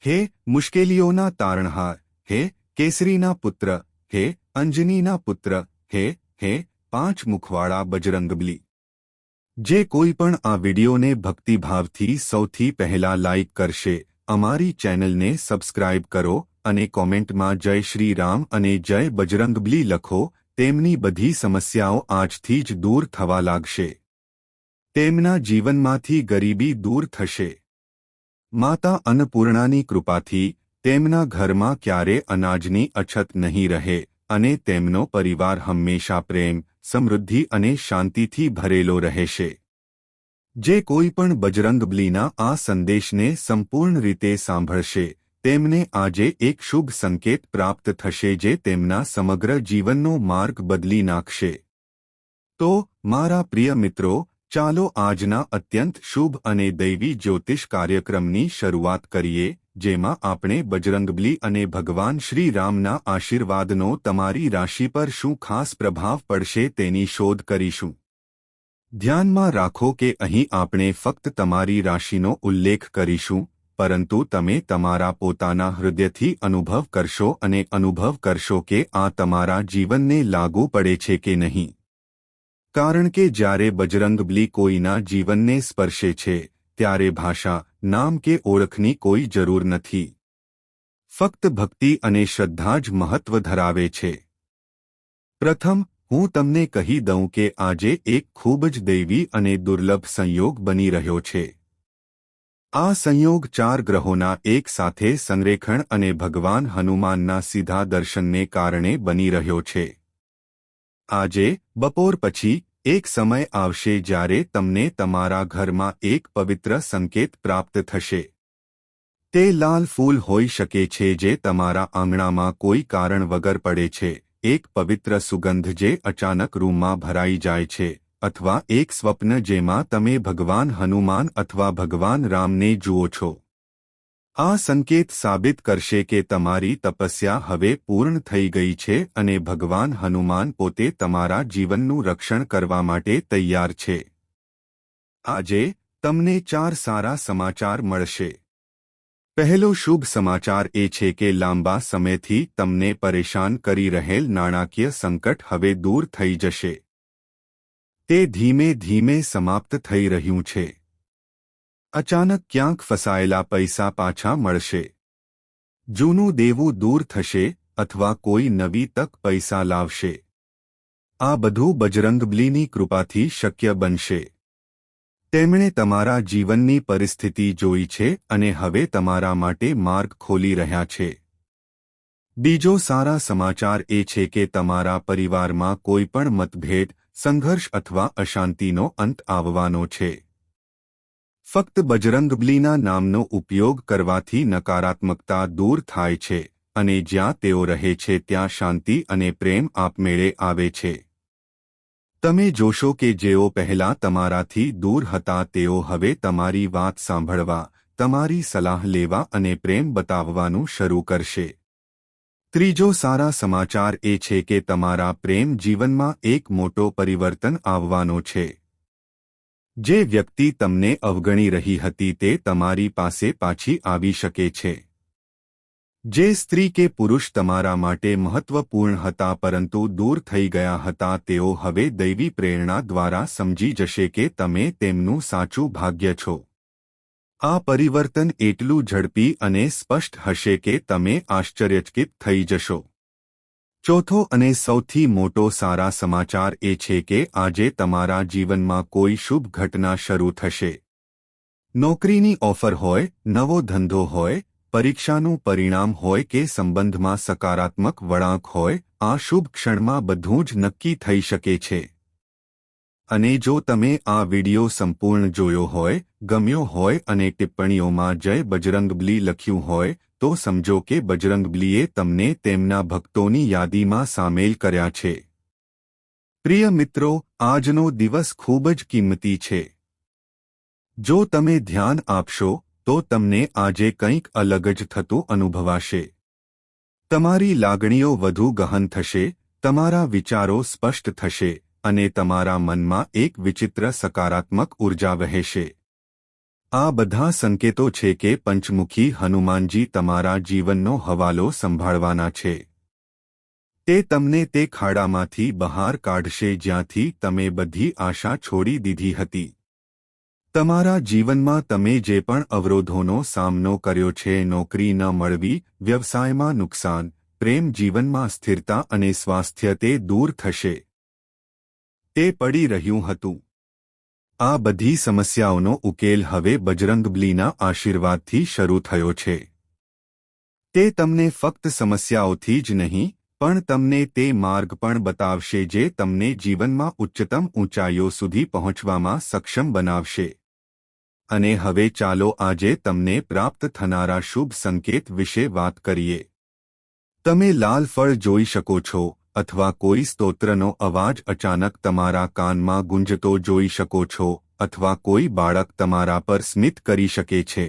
હે મુશ્કેલીઓના તારણહાર, હે કેસરીના પુત્ર, હે અંજનીના પુત્ર, હે હે પાંચ મુખવાળા બજરંગબલી। જે કોઈ પણ આ વિડિયોને ભક્તિભાવથી સૌથી પહેલા લાઇક કરશે, અમારી ચેનલને સબસ્ક્રાઇબ કરો અને કોમેન્ટમાં જય શ્રી રામ અને જય બજરંગબલી લખો। તેમની બધી સમસ્યાઓ આજથી જ દૂર થવા લાગશે। તેમના જીવનમાંથી ગરીબી દૂર થશે। માતા અન્નપૂર્ણાની કૃપાથી તેમના ઘરમાં ક્યારે અનાજની અછત નહીં રહે અને તેમનો પરિવાર હંમેશા પ્રેમ, સમૃદ્ધિ અને શાંતિથી ભરેલો રહેશે। જે કોઈ પણ બજરંગબલીના આ સંદેશને સંપૂર્ણ રીતે સાંભળશે, તેમને આજે એક શુભ સંકેત પ્રાપ્ત થશે જે તેમના સમગ્ર જીવનનો માર્ગ બદલી નાખશે। તો મારા પ્રિય મિત્રો, ચાલો આજના અત્યંત શુભ અને દૈવી જ્યોતિષ કાર્યક્રમની શરૂઆત કરીએ, જેમાં આપણે બજરંગબલી અને ભગવાન શ્રી રામના આશીર્વાદનો તમારી રાશિ પર શું ખાસ પ્રભાવ પડશે તેની શોધ કરીશું। ધ્યાનમાં રાખો કે અહીં આપણે ફક્ત તમારી રાશિનો ઉલ્લેખ કરીશું, પરંતુ તમે તમારા પોતાના હૃદયથી અનુભવ કરશો અને અનુભવ કરશો કે આ તમારા જીવનને લાગુ પડે છે કે નહીં। કારણ કે જ્યારે બજરંગબલી કોઈના જીવનને સ્પર્શે છે, ત્યારે ભાષા, નામ કે ઓળખની કોઈ જરૂર નથી। ફક્ત ભક્તિ અને શ્રદ્ધા જ મહત્વ ધરાવે છે। પ્રથમ, હું તમને કહી દઉં કે આજે એક ખૂબ જ દૈવી અને દુર્લભ સંયોગ બની રહ્યો છે। આ સંયોગ 4 ગ્રહોના એક સાથે સંરેખણ અને ભગવાન હનુમાનના સીધા દર્શનને કારણે બની રહ્યો છે। આજે બપોર પછી એક સમય આવશે જ્યારે તમને તમારા ઘરમાં એક પવિત્ર સંકેત પ્રાપ્ત થશે। તે લાલ ફૂલ હોઈ શકે છે જે તમારા આંગણામાં કોઈ કારણ વગર પડે છે, એક પવિત્ર સુગંધ જે અચાનક રૂમમાં ભરાઈ જાય છે, અથવા એક સ્વપ્ન જેમાં તમે ભગવાન હનુમાન અથવા ભગવાન રામને જુઓ છો। આ સંકેત સાબિત કરશે કે તમારી તપસ્યા હવે પૂર્ણ થઈ ગઈ છે અને ભગવાન હનુમાન પોતે તમારા જીવનનું રક્ષણ કરવા માટે તૈયાર છે। આજે તમને 4 સારા સમાચાર મળશે। પહેલો શુભ સમાચાર એ છે કે લાંબા સમયથી તમને પરેશાન કરી રહેલ નાણાકીય સંકટ હવે દૂર થઈ જશે। તે ધીમે ધીમે સમાપ્ત થઈ રહ્યું છે। અચાનક ક્યાંક ફસાયેલા પૈસા પાછા મળશે। જૂનું દેવું દૂર થશે અથવા કોઈ નવી તક પૈસા લાવશે। આ બધું બજરંગબલીની કૃપાથી શક્ય બનશે। તેમણે તમારા જીવનની પરિસ્થિતિ જોઈ છે અને હવે તમારા માટે માર્ગ ખોલી રહ્યા છે। બીજો સારા સમાચાર એ છે કે તમારા પરિવારમાં કોઈ પણ મતભેદ, સંઘર્ષ અથવા અશાંતિનો અંત આવવાનો છે। ફક્ત બજરંગબલીના નામનો ઉપયોગ કરવાથી નકારાત્મકતા દૂર થાય છે અને જ્યાં તેઓ રહે છે ત્યાં શાંતિ અને પ્રેમ આપમેળે આવે છે। તમે જોશો કે જેઓ પહેલા તમારાથી દૂર હતા તેઓ હવે તમારી વાત સાંભળવા, તમારી સલાહ લેવા અને પ્રેમ બતાવવાનું શરૂ કરશે। ત્રીજો સારા સમાચાર એ છે કે તમારા પ્રેમ જીવનમાં એક મોટો પરિવર્તન આવવાનો છે। જે વ્યક્તિ તમને અવગણી રહી હતી તે તમારી પાસે પાછી આવી શકે છે। જે સ્ત્રી કે પુરુષ તમારા માટે મહત્વપૂર્ણ હતા પરંતુ દૂર થઈ ગયા હતા તેઓ હવે દૈવી પ્રેરણા દ્વારા સમજી જશે કે તમે તેમનું સાચું ભાગ્ય છો। આ પરિવર્તન એટલું ઝડપી અને સ્પષ્ટ હશે કે તમે આશ્ચર્યચકિત થઈ જશો। ચોથો અને સૌથી મોટો સારા સમાચાર એ છે કે આજે તમારા જીવનમાં કોઈ શુભ ઘટના શરૂ થશે। નોકરીની ઓફર હોય, નવો ધંધો હોય, પરીક્ષાનું પરિણામ હોય કે સંબંધમાં સકારાત્મક વળાંક હોય, આ શુભ ક્ષણમાં બધું જ નક્કી થઈ શકે છે। અને જો તમે આ વિડિયો સંપૂર્ણ જોયો હોય, ગમ્યો હોય અને ટિપ્પણીઓમાં જય બજરંગબલી લખ્યું હોય, તો સમજો કે બજરંગબલીએ તમને તેમના ભક્તોની યાદીમાં સામેલ કર્યા છે। પ્રિય મિત્રો, આજનો દિવસ ખૂબ જ કિંમતી છે। જો તમે ધ્યાન આપશો તો તમને આજે કંઈક અલગ જ થતું અનુભવાશે। તમારી લાગણીઓ વધુ ગહન થશે, તમારા વિચારો સ્પષ્ટ થશે અને તમારા મનમાં એક વિચિત્ર સકારાત્મક ઉર્જા વહેશે। આ બધા સંકેતો છે કે પંચમુખી હનુમાનજી તમારા જીવનનો હવાલો સંભાળવાના છે. તે તમને તે ખાડામાંથી બહાર કાઢશે જ્યાંથી તમે બધી આશા છોડી દીધી હતી. તમારા જીવનમાં તમે જે પણ અવરોધોનો સામનો કર્યો છે, નોકરી ન મળવી, વ્યવસાયમાં નુકસાન, પ્રેમ જીવનમાં સ્થિરતા અને સ્વાસ્થ્ય, તે દૂર થશે. તે પડી રહ્યું હતું. આ બધી સમસ્યાઓનો ઉકેલ હવે બજરંગબલીના આશીર્વાદથી શરૂ થયો છે. તે તમને ફક્ત સમસ્યાઓથી જ નહીં, પણ તમને તે માર્ગ પણ બતાવશે જે તમને જીવનમાં ઉચ્ચતમ ઊંચાઈઓ સુધી પહોંચવામાં સક્ષમ બનાવશે. અને હવે ચાલો આજે તમને પ્રાપ્ત થનારા શુભ સંકેત વિશે વાત કરીએ. તમે લાલ ફળ જોઈ શકો છો, અથવા કોઈ સ્તોત્રનો અવાજ અચાનક તમારા કાનમાં ગુંજતો જોઈ શકો છો, અથવા કોઈ બાળક તમારા પર સ્મિત કરી શકે છે.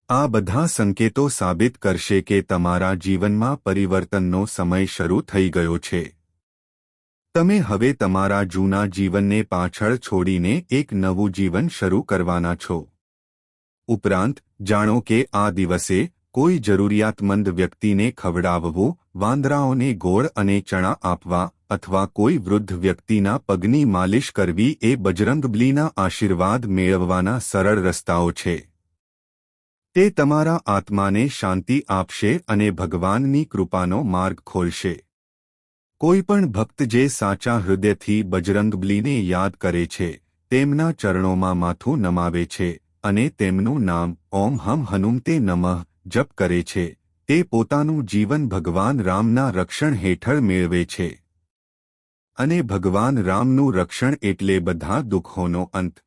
આ બધા સંકેતો સાબિત કરશે કે તમારા જીવનમાં પરિવર્તનનો સમય શરૂ થઈ ગયો છે. તમે હવે તમારા જૂના જીવનને પાછળ છોડીને એક નવું જીવન શરૂ કરવાના છો. ઉપરાંત જાણો કે આ દિવસે કોઈ જરૂરિયાતમંદ વ્યક્તિને ખવડાવવું, વાંદરાઓને ગોળ અને ચણા આપવા, અથવા કોઈ વૃદ્ધ વ્યક્તિના પગની માલિશ કરવી એ બજરંગબલીના આશીર્વાદ મેળવવાના સરળ રસ્તાઓ છે. તે તમારા આત્માને શાંતિ આપશે અને ભગવાનની કૃપાનો માર્ગ ખોલશે. કોઈપણ ભક્ત જે સાચા હૃદયથી બજરંગબલીને યાદ કરે છે, તેમના ચરણોમાં માથું નમાવે છે અને તેમનું નામ ઓમ હમ હનુમતે નમઃ જપ કરે છે, તે પોતાનું જીવન ભગવાન રામના રક્ષણ હેઠળ મેળવે છે. અને ભગવાન રામનું રક્ષણ એટલે બધા દુઃખોનો અંત.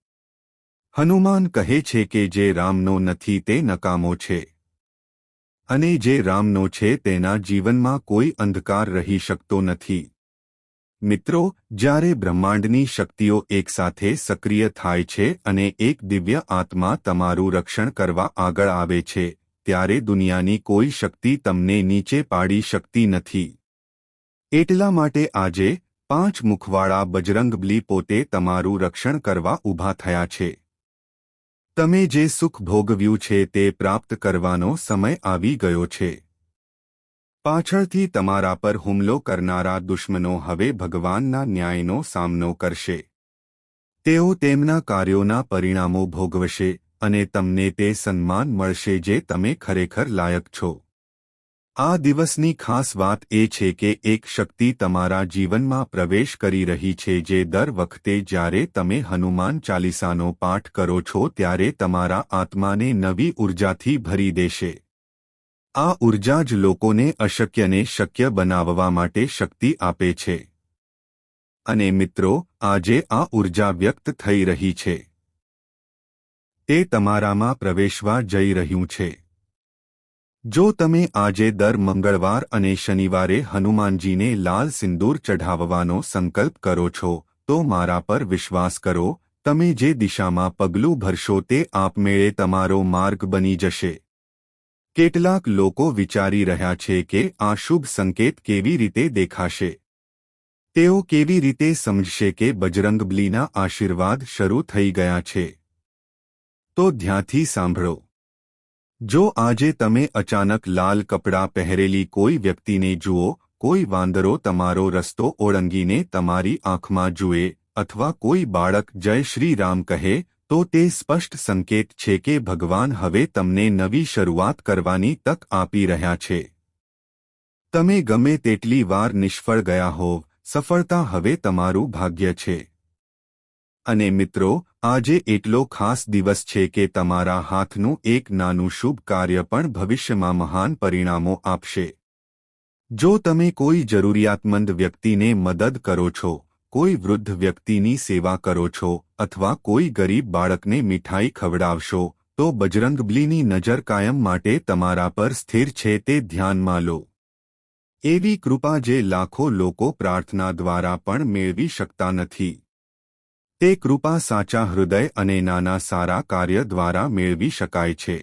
હનુમાન કહે છે કે જે રામનો નથી તે નકામો છે, અને જે રામનો છે તેના જીવનમાં કોઈ અંધકાર રહી શકતો નથી. મિત્રો, જ્યારે બ્રહ્માંડની શક્તિઓ એકસાથે સક્રિય થાય છે અને એક દિવ્ય આત્મા તમારું રક્ષણ કરવા આગળ આવે છે, ત્યારે દુનિયાની કોઈ શક્તિ તમને નીચે પાડી શકતી નથી. એટલા માટે આજે 5 મુખવાળા બજરંગબલી પોતે તમારું રક્ષણ કરવા ઊભા થયા છે. તમે જે સુખ ભોગવ્યું છે તે પ્રાપ્ત કરવાનો સમય આવી ગયો છે. પાછળથી તમારા પર હુમલો કરનારા દુશ્મનો હવે ભગવાનના ન્યાયનો સામનો કરશે. તેઓ તેમના કાર્યોના પરિણામો ભોગવશે અને તમને તે સન્માન મળશે જે તમે ખરેખર લાયક છો. આ દિવસની ખાસ વાત એ છે કે એક શક્તિ તમારા જીવનમાં પ્રવેશ કરી રહી છે જે દર વખતે જ્યારે તમે હનુમાન ચાલીસાનો પાઠ કરો છો ત્યારે તમારા આત્માને નવી ઉર્જાથી ભરી દેશે. આ ઉર્જા જ લોકોને અશક્યને શક્ય બનાવવા માટે શક્તિ આપે છે. અને મિત્રો, આજે આ ઉર્જા વ્યક્ત થઈ રહી છે. તે તમારામાં પ્રવેશવા જઈ રહ્યું છે. જો તમે આજે દર મંગળવાર અને શનિવારે હનુમાનજીને લાલ સિંદૂર ચઢાવવાનો સંકલ્પ કરો છો, તો મારા પર વિશ્વાસ કરો, તમે જે દિશામાં પગલું ભરશો તે આપમેળે તમારો માર્ગ બની જશે. કેટલાક લોકો વિચારી રહ્યા છે કે આ શુભ સંકેત કેવી રીતે દેખાશે. તેઓ કેવી રીતે સમજશે કે બજરંગબલીના આશીર્વાદ શરૂ થઈ ગયા છે. તો ધ્યાનથી સાંભળો. જો આજે તમે અચાનક લાલ કપડાં પહેરેલી કોઈ વ્યક્તિને જુઓ, કોઈ વાંદરો તમારો રસ્તો ઓળંગીને તમારી આંખમાં જુએ, અથવા કોઈ બાળક જય શ્રી રામ કહે, તો તે સ્પષ્ટ સંકેત છે કે ભગવાન હવે તમને નવી શરૂઆત કરવાની તક આપી રહ્યા છે. તમે ગમે તેટલી વાર નિષ્ફળ ગયા હોવ, સફળતા હવે તમારું ભાગ્ય છે. અને મિત્રો, આજે એટલો ખાસ દિવસ છે કે તમારા હાથનું એક નાનું શુભ કાર્ય પણ ભવિષ્યમાં મહાન પરિણામો આપશે. જો તમે કોઈ જરૂરિયાતમંદ વ્યક્તિને મદદ કરો છો, કોઈ વૃદ્ધ વ્યક્તિની સેવા કરો છો, અથવા કોઈ ગરીબ બાળકને મીઠાઈ ખવડાવશો, તો બજરંગબલીની નજર કાયમ માટે તમારા પર સ્થિર છે તે ધ્યાનમાં લો. એવી કૃપા જે લાખો લોકો પ્રાર્થના દ્વારા પણ મેળવી શકતા નથી. તે કૃપા સાચા હૃદય અને નાના સારા કાર્ય દ્વારા મેળવી શકાય છે.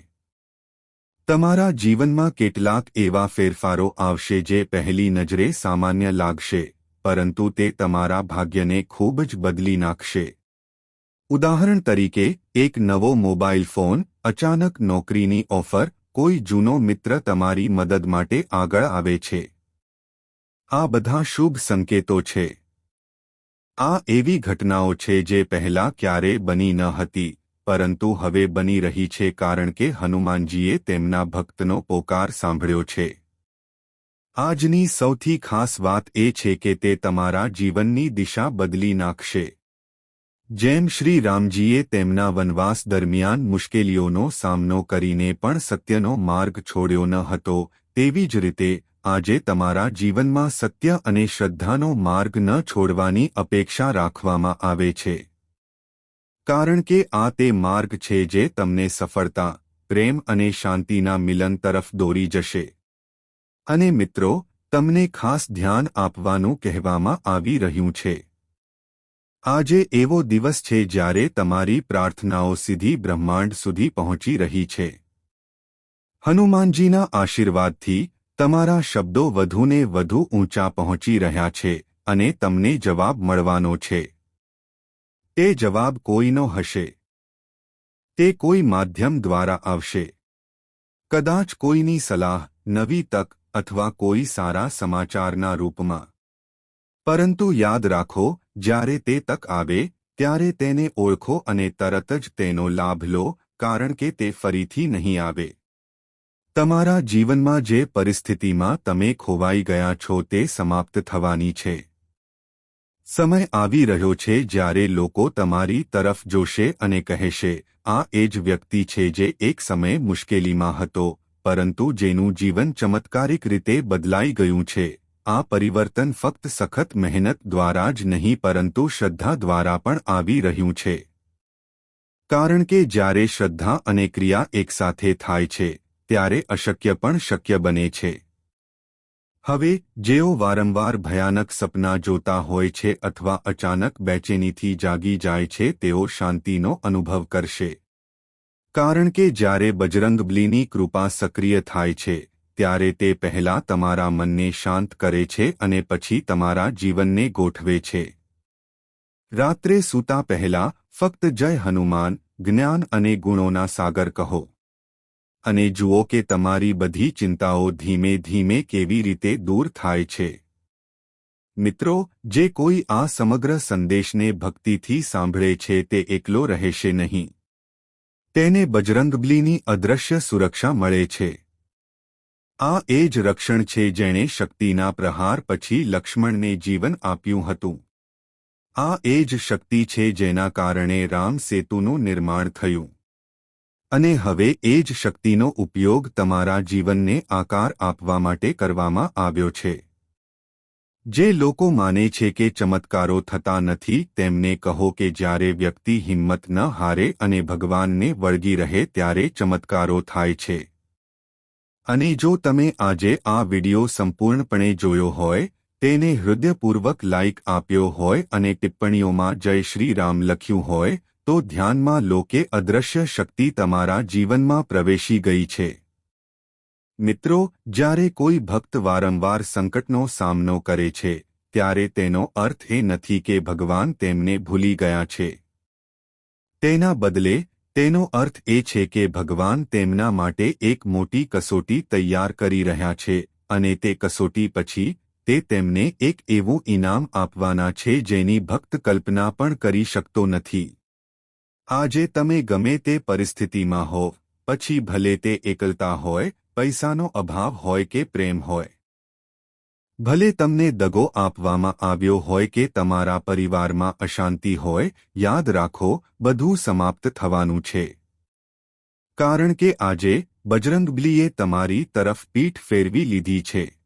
તમારા જીવનમાં કેટલાક એવા ફેરફારો આવશે જે પહેલી નજરે સામાન્ય લાગશે, પરંતુ તે તમારા ભાગ્યને ખૂબ જ બદલી નાખશે. ઉદાહરણ તરીકે એક નવો મોબાઈલ ફોન, અચાનક નોકરીની ઓફર, કોઈ જૂનો મિત્ર તમારી મદદ માટે આગળ આવે છે. આ બધા શુભ સંકેતો છે. આ એવી ઘટનાઓ છે જે પહેલા ક્યારેય બની ન હતી, પરંતુ હવે બની રહી છે કારણ કે હનુમાનજીએ તેમના ભક્તનો પોકાર સાંભળ્યો છે. આજની સૌથી ખાસ વાત એ છે કે તે તમારા જીવનની દિશા બદલી નાખશે. જેમ શ્રી રામજીએ તેમના વનવાસ દરમિયાન મુશ્કેલીઓનો સામનો કરીને પણ સત્યનો માર્ગ છોડ્યો ન હતો, તેવી જ રીતે આજે તમારા જીવનમાં સત્ય અને શ્રદ્ધાનો માર્ગ ન છોડવાની અપેક્ષા રાખવામાં આવે છે. કારણ કે આ તે માર્ગ છે જે તમને સફળતા, પ્રેમ અને શાંતિના મિલન તરફ દોરી જશે. અને મિત્રો, તમને ખાસ ધ્યાન આપવાનું કહેવામાં આવી રહ્યું છે. આજે એવો દિવસ છે જ્યારે તમારી પ્રાર્થનાઓ સીધી બ્રહ્માંડ સુધી પહોંચી રહી છે. હનુમાનજીના આશીર્વાદથી તમારા શબ્દો વધુને વધુ ઊંચા પહોંચી રહ્યા છે અને તમને જવાબ મળવાનો છે. તે જવાબ કોઈનો હશે. તે કોઈ માધ્યમ દ્વારા આવશે. કદાચ કોઈની સલાહ, નવી તક અથવા કોઈ સારા સમાચારના રૂપમાં. પરંતુ યાદ રાખો, જ્યારે તે તક આવે ત્યારે તેને ઓળખો અને તરત જ તેનો લાભ લો, કારણ કે તે ફરીથી નહીં આવે. તમારા જીવનમાં જે પરિસ્થિતિમાં તમે ખોવાઈ ગયા છો તે સમાપ્ત થવાની છે. સમય આવી રહ્યો છે જ્યારે લોકો તમારી તરફ જોશે અને કહેશે, આ એ જ વ્યક્તિ છે જે એક સમયે મુશ્કેલીમાં હતો, પરંતુ જેનું જીવન ચમત્કારિક રીતે બદલાઈ ગયું છે. આ પરિવર્તન ફક્ત સખત મહેનત દ્વારા જ નહીં પરંતુ શ્રદ્ધા દ્વારા પણ આવી રહ્યું છે. કારણ કે જ્યારે શ્રદ્ધા અને ક્રિયા એકસાથે થાય છે, ત્યારે અશક્ય પણ શક્ય બને છે. હવે જેઓ વારંવાર ભયાનક સપના જોતા હોય છે અથવા અચાનક બેચેનીથી જાગી જાય છે તેઓ શાંતિનો અનુભવ કરશે. કારણ કે જ્યારે બજરંગબલીની કૃપા સક્રિય થાય છે, ત્યારે તે પહેલા તમારા મનને શાંત કરે છે અને પછી તમારા જીવનને ગોઠવે છે. રાત્રે સૂતા પહેલા ફક્ત જય હનુમાન, જ્ઞાન અને ગુણોના સાગર કહો. અને જુઓ કે તમારી બધી ચિંતાઓ ધીમે ધીમે કેવી રીતે દૂર થાય છે. મિત્રો, જે કોઈ આ સમગ્ર સંદેશને ભક્તિથી સાંભળે છે તે એકલો રહેશે નહીં. તેને બજરંગબલીની અદૃશ્ય સુરક્ષા મળે છે. આ એ જ રક્ષણ છે જેણે શક્તિના પ્રહાર પછી લક્ષ્મણને જીવન આપ્યું હતું. આ એ જ શક્તિ છે જેના કારણે રામ સેતુનું નિર્માણ થયું. અને હવે એ જ શક્તિનો ઉપયોગ તમારા જીવનને આકાર આપવા માટે કરવામાં આવ્યો છે. જે લોકો માને છે કે ચમત્કારો થતા નથી તેમને કહો કે જ્યારે વ્યક્તિ હિંમત ન હારે અને ભગવાનને વળગી રહે ત્યારે ચમત્કારો થાય છે. અને જો તમે આજે આ વિડિયો સંપૂર્ણપણે જોયો હોય, તેને હૃદયપૂર્વક લાઇક આપ્યો હોય અને ટિપ્પણીઓમાં જય શ્રી રામ લખ્યું હોય, તો ધ્યાનમાં લો કે અદૃશ્ય શક્તિ તમારા જીવનમાં પ્રવેશી ગઈ છે. મિત્રો, જ્યારે કોઈ ભક્ત વારંવાર સંકટનો સામનો કરે છે, ત્યારે તેનો અર્થ એ નથી કે ભગવાન તેમને ભૂલી ગયા છે. તેના બદલે, તેનો અર્થ એ છે કે ભગવાન તેમના માટે એક મોટી કસોટી તૈયાર કરી રહ્યા છે અને તે કસોટી પછી તે તેમને એક એવું ઇનામ આપવાના છે જેની ભક્ત કલ્પના પણ કરી શકતો નથી. આજે તમે ગમે તે પરિસ્થિતિમાં હો, પછી ભલે તે એકલતા હોય, પૈસાનો અભાવ હોય કે પ્રેમ હોય. ભલે તમને દગો આપવામાં આવ્યો હોય કે તમારા પરિવારમાં અશાંતિ હોય, યાદ રાખો, બધું સમાપ્ત થવાનું છે. કારણ કે આજે બજરંગબલીએ તમારી તરફ પીઠ ફેરવી લીધી છે.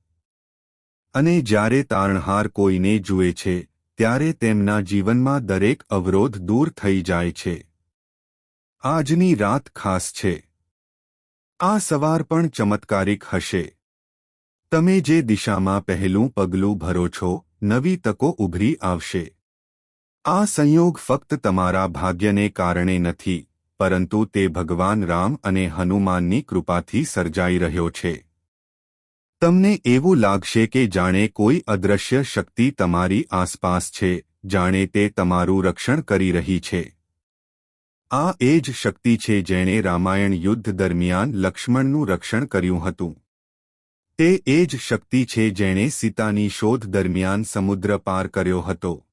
અને જ્યારે તારણહાર કોઈને જુએ છે, ત્યારે તેમના જીવનમાં દરેક અવરોધ દૂર થઈ જાય છે. આજની રાત ખાસ છે. આ સવાર પણ ચમત્કારિક હશે. તમે જે દિશામાં પહેલું પગલું ભરો છો, નવી તકો ઉભરી આવશે. આ સંયોગ ફક્ત તમારા ભાગ્યને કારણે નથી, પરંતુ તે ભગવાન રામ અને હનુમાનની કૃપાથી સર્જાઈ રહ્યો છે. તમને એવું લાગશે કે જાણે કોઈ અદૃશ્ય શક્તિ તમારી આસપાસ છે, જાણે તે તમારું રક્ષણ કરી રહી છે. આ એ જ શક્તિ છે જેણે રામાયણ યુદ્ધ દરમિયાન લક્ષ્મણનું રક્ષણ કર્યું હતું. તે એ જ શક્તિ છે જેણે સીતાની શોધ દરમિયાન સમુદ્ર પાર કર્યો હતો.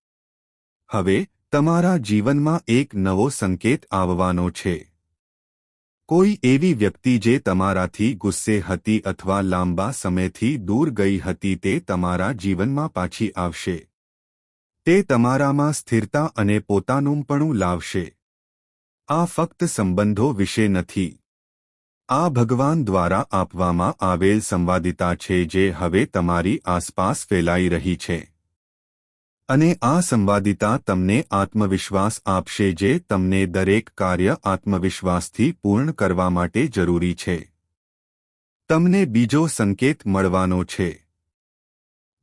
હવે તમારા જીવનમાં એક નવો સંકેત આવવાનો છે. કોઈ એવી વ્યક્તિ જે તમારાથી ગુસ્સે હતી અથવા લાંબા સમયથી દૂર ગઈ હતી તે તમારા જીવનમાં પાછી આવશે. તે તમારામાં સ્થિરતા અને પોતાનુંપણું લાવશે. આ ફક્ત સંબંધો વિશે નથી. આ ભગવાન દ્વારા આપવામાં આવેલ સંવાદિતા છે જે હવે તમારી આસપાસ ફેલાઈ રહી છે. અને આ સંવાદિતા તમને આત્મવિશ્વાસ આપશે જે તમને દરેક કાર્ય આત્મવિશ્વાસથી પૂર્ણ કરવા માટે જરૂરી છે. તમને બીજો સંકેત મળવાનો છે.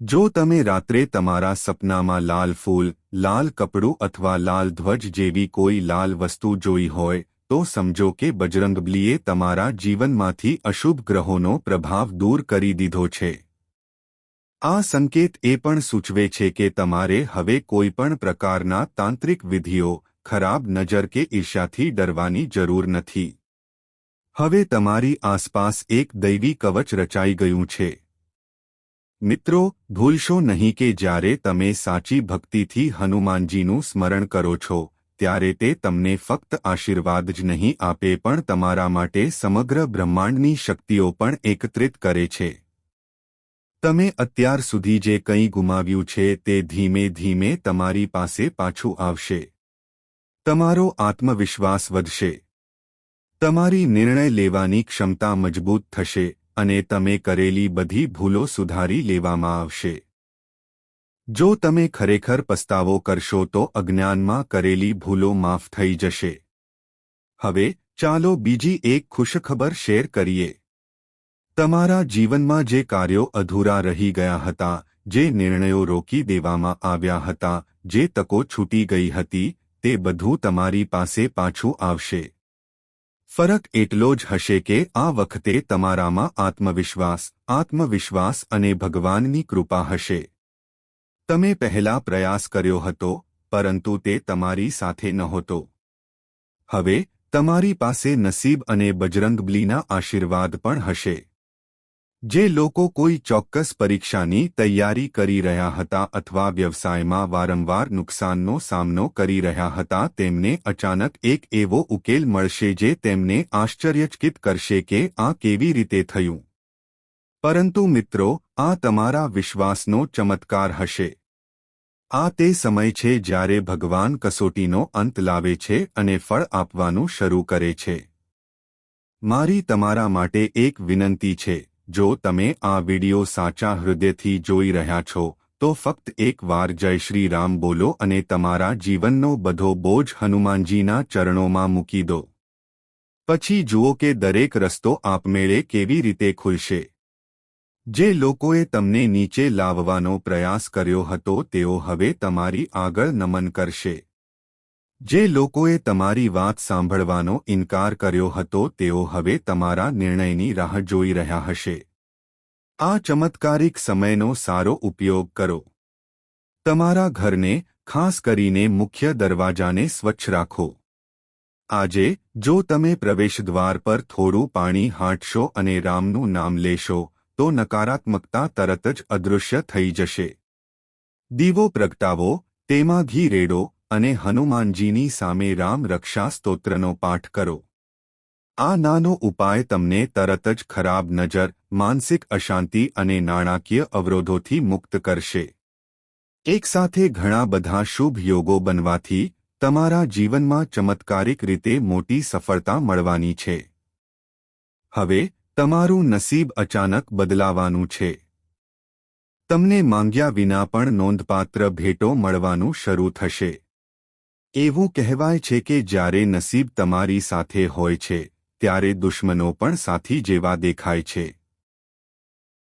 જો તમે રાત્રે તમારા સપનામાં લાલ ફૂલ, લાલ કપડું અથવા લાલ ધ્વજ જેવી કોઈ લાલ વસ્તુ જોઈ હોય તો સમજો કે બજરંગબલીએ તમારા જીવનમાંથી અશુભ ગ્રહોનો પ્રભાવ દૂર કરી દીધો છે. આ સંકેત એ પણ સૂચવે છે કે તમારે હવે કોઈપણ પ્રકારના તાંત્રિક વિધિઓ, ખરાબ નજર કે ઈર્ષ્યાથી ડરવાની જરૂર નથી. હવે તમારી આસપાસ એક દૈવી કવચ રચાઈ ગયું છે. મિત્રો, ભૂલશો નહીં કે જ્યારે તમે સાચી ભક્તિથી હનુમાનજીનું સ્મરણ કરો છો ત્યારે તે તમને ફક્ત આશીર્વાદ જ નહીં આપે પણ તમારા માટે સમગ્ર બ્રહ્માંડની શક્તિઓ પણ એકત્રિત કરે છે. તમે અત્યાર સુધી જે કંઈ ગુમાવ્યું છે તે ધીમે ધીમે તમારી પાસે પાછું આવશે. તમારો આત્મવિશ્વાસ વધશે. તમારી નિર્ણય લેવાની ક્ષમતા મજબૂત થશે અને તમે કરેલી બધી ભૂલો સુધારી લેવામાં આવશે. જો તમે ખરેખર પસ્તાવો કરશો તો અજ્ઞાનમાં કરેલી ભૂલો માફ થઈ જશે. હવે ચાલો બીજી એક ખુશખબર શેર કરીએ. તમારા જીવનમાં જે કાર્યો અધૂરા રહી ગયા હતા, જે નિર્ણયો રોકી દેવામાં આવ્યા હતા, જે તકો છૂટી ગઈ હતી, તે બધું તમારી પાસે પાછું આવશે. ફરક એટલો જ હશે કે આ વખતે તમારામાં આત્મવિશ્વાસ અને ભગવાનની કૃપા હશે. તમે પહેલા પ્રયાસ કર્યો હતો, પરંતુ તે તમારી સાથે નહોતો. હવે તમારી પાસે નસીબ અને બજરંગબલીના આશીર્વાદ પણ હશે. જે લોકો કોઈ ચોક્કસ પરીક્ષાની તૈયારી કરી રહ્યા હતા અથવા વ્યવસાયમાં વારંવાર નુકસાનનો સામનો કરી રહ્યા હતા તેમને અચાનક એક એવો ઉકેલ મળશે જે તેમને આશ્ચર્યચકિત કરશે કે આ કેવી રીતે થયું. પરંતુ મિત્રો, આ તમારા વિશ્વાસનો ચમત્કાર હશે. આ તે સમય છે જ્યારે ભગવાન કસોટીનો અંત લાવે છે અને ફળ આપવાનું શરૂ કરે છે. મારી તમારા માટે એક વિનંતી છે. જો તમે આ વિડિયો સાચા હૃદયથી જોઈ રહ્યા છો તો ફક્ત એક વાર જય શ્રી રામ બોલો અને તમારા જીવનનો બધો બોજ હનુમાનજીના ચરણોમાં મૂકી દો. પછી જુઓ કે દરેક રસ્તો આપમેળે કેવી રીતે ખુલશે. જે લોકોએ તમને નીચે લાવવાનો પ્રયાસ કર્યો હતો તેઓ હવે તમારી આગળ નમન કરશે. જે લોકોએ તમારી વાત સાંભળવાનો ઇનકાર કર્યો હતો તેઓ હવે તમારા નિર્ણયની રાહ જોઈ રહ્યા હશે. આ ચમત્કારિક સમયનો સારો ઉપયોગ કરો. તમારા ઘરને, ખાસ કરીને મુખ્ય દરવાજાને સ્વચ્છ રાખો. આજે જો તમે પ્રવેશદ્વાર પર થોડું પાણી હાંટશો અને રામનું નામ લેશો તો નકારાત્મકતા તરત જ અદૃશ્ય થઈ જશે. દીવો પ્રગટાવો, તેમાં ઘી રેડો અને હનુમાનજીની સામે રામ રક્ષા સ્તોત્રનો પાઠ કરો. આ નાનો ઉપાય તમને તરત જ ખરાબ નજર, માનસિક અશાંતિ અને નાણાકીય અવરોધોથી મુક્ત કરશે. એકસાથે ઘણા બધા શુભ યોગો બનવાથી તમારા જીવનમાં ચમત્કારિક રીતે મોટી સફળતા મળવાની છે. હવે તમારું નસીબ અચાનક બદલાવાનું છે. તમને માંગ્યા વિના પણ નોંધપાત્ર ભેટો મળવાનું શરૂ થશે. એવું કહેવાય છે કે જ્યારે નસીબ તમારી સાથે હોય છે ત્યારે દુશ્મનો પણ સાથી જેવા દેખાય છે.